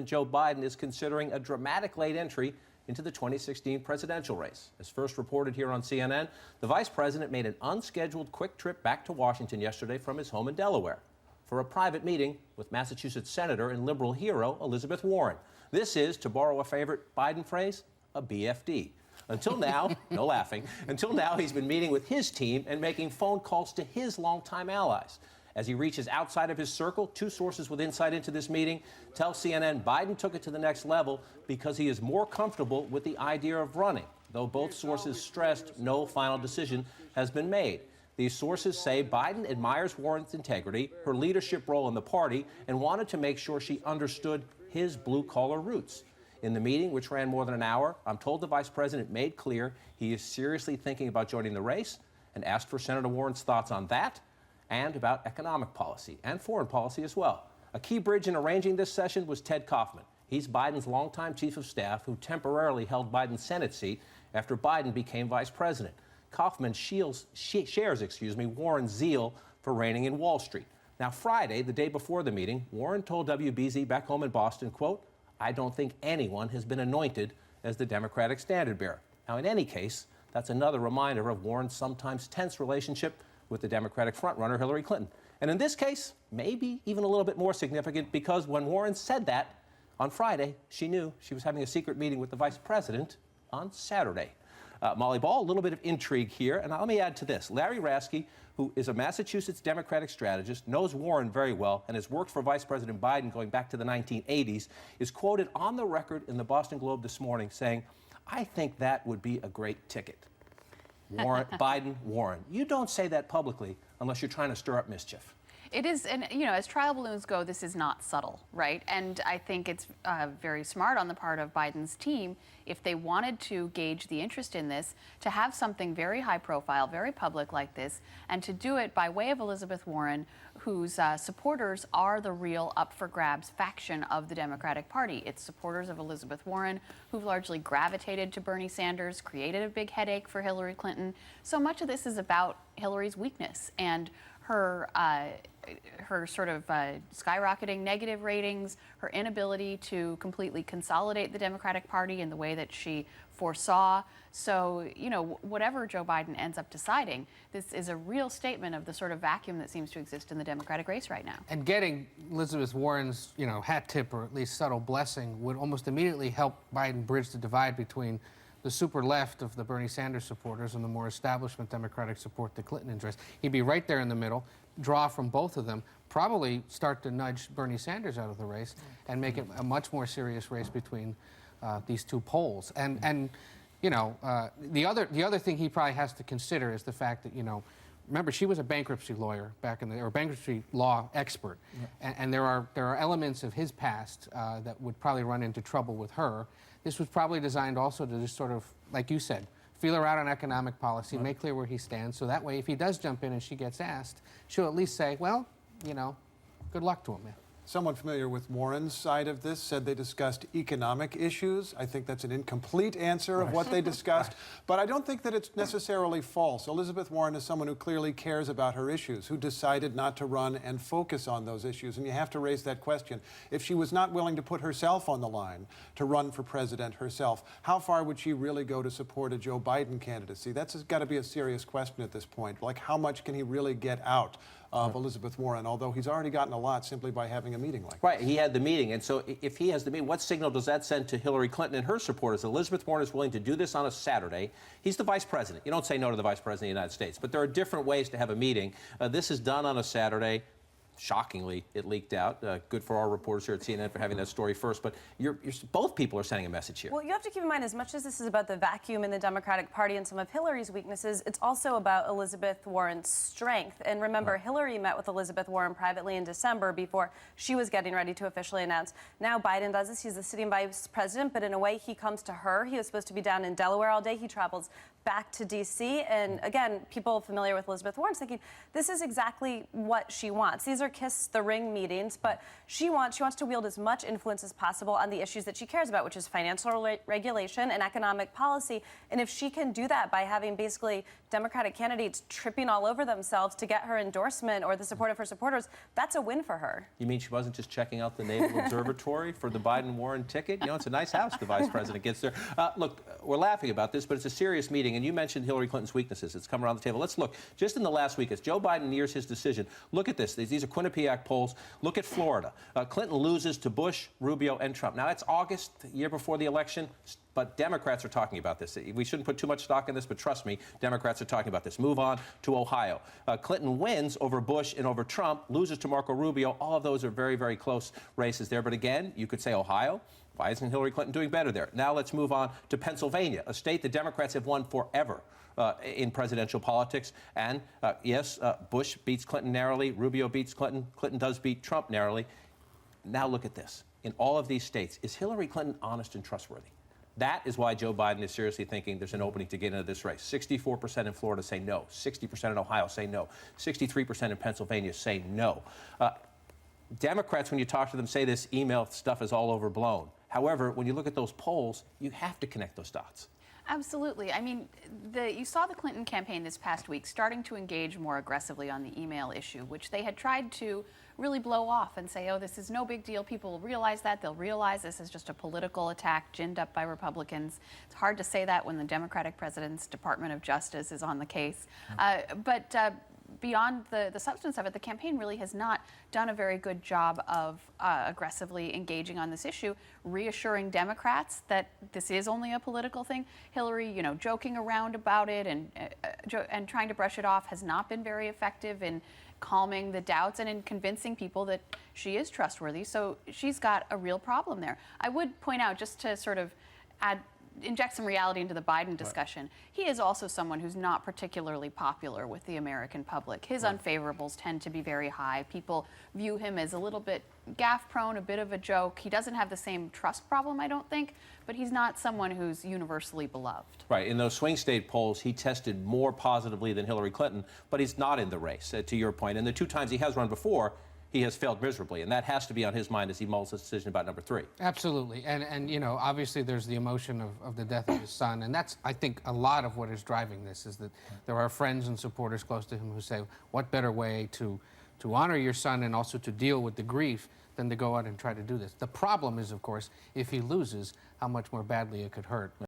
Joe Biden is considering a dramatic late entry into the 2016 presidential race. As first reported here on CNN, the vice president made an unscheduled quick trip back to Washington yesterday from his home in Delaware for a private meeting with Massachusetts Senator and liberal hero Elizabeth Warren. This is, to borrow a favorite Biden phrase, a BFD. Until now, no laughing, until now he's been meeting with his team and making phone calls to his longtime allies. As he reaches outside of his circle, two sources with insight into this meeting tell CNN Biden took it to the next level because he is more comfortable with the idea of running, though both sources stressed no final decision has been made. These sources say Biden admires Warren's integrity, her leadership role in the party, and wanted to make sure she understood his blue-collar roots. In the meeting, which ran more than an hour, I'm told the vice president made clear he is seriously thinking about joining the race and asked for Senator Warren's thoughts on that and about economic policy and foreign policy as well. A key bridge in arranging this session was Ted Kaufman. He's Biden's longtime chief of staff who temporarily held Biden's Senate seat after Biden became vice president. Kaufman shares Warren's zeal for reigning in Wall Street. Now, Friday, the day before the meeting, Warren told WBZ back home in Boston, quote, "I don't think anyone has been anointed as the Democratic standard bearer." Now, in any case, that's another reminder of Warren's sometimes tense relationship with the Democratic frontrunner Hillary Clinton. And in this case, maybe even a little bit more significant because when Warren said that on Friday, she knew she was having a secret meeting with the vice president on Saturday. Molly Ball, a little bit of intrigue here. And let me add to this. Larry Raske, who is a Massachusetts Democratic strategist, knows Warren very well, and has worked for Vice President Biden going back to the 1980s, is quoted on the record in the Boston Globe this morning saying, "I think that would be a great ticket." Warren, Biden, Warren. You don't say that publicly unless you're trying to stir up mischief. It is, and as trial balloons go, this is not subtle, right? And I think it's very smart on the part of Biden's team, if they wanted to gauge the interest in this, to have something very high profile, very public like this, and to do it by way of Elizabeth Warren, whose supporters are the real up-for-grabs faction of the Democratic Party. It's supporters of Elizabeth Warren who've largely gravitated to Bernie Sanders, created a big headache for Hillary Clinton. So much of this is about Hillary's weakness and her sort of skyrocketing negative ratings, her inability to completely consolidate the Democratic Party in the way that she foresaw. So, whatever Joe Biden ends up deciding, this is a real statement of the sort of vacuum that seems to exist in the Democratic race right now. And getting Elizabeth Warren's, hat tip or at least subtle blessing would almost immediately help Biden bridge the divide between the super left of the Bernie Sanders supporters and the more establishment Democratic support the Clinton interests. He'd be right there in the middle, draw from both of them, probably start to nudge Bernie Sanders out of the race and make it a much more serious race between these two poles. And the other thing he probably has to consider is the fact that, remember, she was a bankruptcy lawyer or bankruptcy law expert. Yeah. And there are elements of his past that would probably run into trouble with her. This was probably designed also to just sort of, like you said, feel her out on economic policy, make clear where he stands, so that way if he does jump in and she gets asked, she'll at least say, well, good luck to him, man. Someone familiar with Warren's side of this said they discussed economic issues. I think that's an incomplete answer of what they discussed, but I don't think that it's necessarily false. Elizabeth Warren is someone who clearly cares about her issues, who decided not to run and focus on those issues, and you have to raise that question. If she was not willing to put herself on the line to run for president herself, how far would she really go to support a Joe Biden candidacy? That's got to be a serious question at this point. Like, how much can he really get out of Elizabeth Warren, although he's already gotten a lot simply by having a meeting like that. Right, he had the meeting, and so if he has the meeting, what signal does that send to Hillary Clinton and her supporters? Elizabeth Warren is willing to do this on a Saturday. He's the vice president. You don't say no to the vice president of the United States, but there are different ways to have a meeting. This is done on a Saturday. Shockingly, it leaked out. Good for our reporters here at CNN for having that story first. But both people are sending a message here. Well, you have to keep in mind, as much as this is about the vacuum in the Democratic Party and some of Hillary's weaknesses, it's also about Elizabeth Warren's strength. And remember, Hillary met with Elizabeth Warren privately in December before she was getting ready to officially announce. Now Biden does this. He's the sitting vice president, but in a way, he comes to her. He was supposed to be down in Delaware all day. He travels back to D.C. And again, people familiar with Elizabeth Warren thinking, this is exactly what she wants. These are kiss the ring meetings, but she wants to wield as much influence as possible on the issues that she cares about, which is financial regulation and economic policy. And if she can do that by having basically Democratic candidates tripping all over themselves to get her endorsement or the support of her supporters, that's a win for her. You mean she wasn't just checking out the Naval Observatory for the Biden-Warren ticket? You know, it's a nice house the vice president gets there. Look, we're laughing about this, but it's a serious meeting, and you mentioned Hillary Clinton's weaknesses. It's come around the table. Let's look. Just in the last week, as Joe Biden nears his decision, look at this. These are Quinnipiac polls. Look at Florida. Clinton loses to Bush, Rubio, and Trump. Now, it's August, the year before the election, but Democrats are talking about this. We shouldn't put too much stock in this, but trust me, Democrats are talking about this. Move on to Ohio. Clinton wins over Bush and over Trump, loses to Marco Rubio. All of those are very, very close races there. But again, you could say Ohio. Why isn't Hillary Clinton doing better there? Now let's move on to Pennsylvania, a state the Democrats have won forever in presidential politics. And yes, Bush beats Clinton narrowly. Rubio beats Clinton. Clinton does beat Trump narrowly. Now look at this. In all of these states, is Hillary Clinton honest and trustworthy? That is why Joe Biden is seriously thinking there's an opening to get into this race. 64% in Florida say no. 60% in Ohio say no. 63% in Pennsylvania say no. Democrats, when you talk to them, say this email stuff is all overblown. However, when you look at those polls, you have to connect those dots. Absolutely. I mean, you saw the Clinton campaign this past week starting to engage more aggressively on the email issue, which they had tried to really blow off and say, oh, this is no big deal. People will realize that. They'll realize this is just a political attack ginned up by Republicans. It's hard to say that when the Democratic president's Department of Justice is on the case. But beyond the substance of it, the campaign really has not done a very good job of aggressively engaging on this issue, reassuring Democrats that this is only a political thing. Hillary, you know, joking around about it and trying to brush it off has not been very effective in calming the doubts and in convincing people that she is trustworthy. So she's got a real problem there. I would point out, just to sort of inject some reality into the Biden discussion, he is also someone who's not particularly popular with the American public. His unfavorables tend to be very high. People view him as a little bit gaffe-prone, a bit of a joke. He doesn't have the same trust problem, I don't think, but he's not someone who's universally beloved. Right. In those swing state polls, he tested more positively than Hillary Clinton, but he's not in the race, to your point. And the two times he has run before, he has failed miserably, and that has to be on his mind as he mulls his decision about number 3. Absolutely. And you know, obviously there's the emotion of the death of his son, and that's, I think, a lot of what is driving this, is that there are friends and supporters close to him who say, what better way to honor your son and also to deal with the grief than to go out and try to do this. The problem is, of course, if he loses, how much more badly it could hurt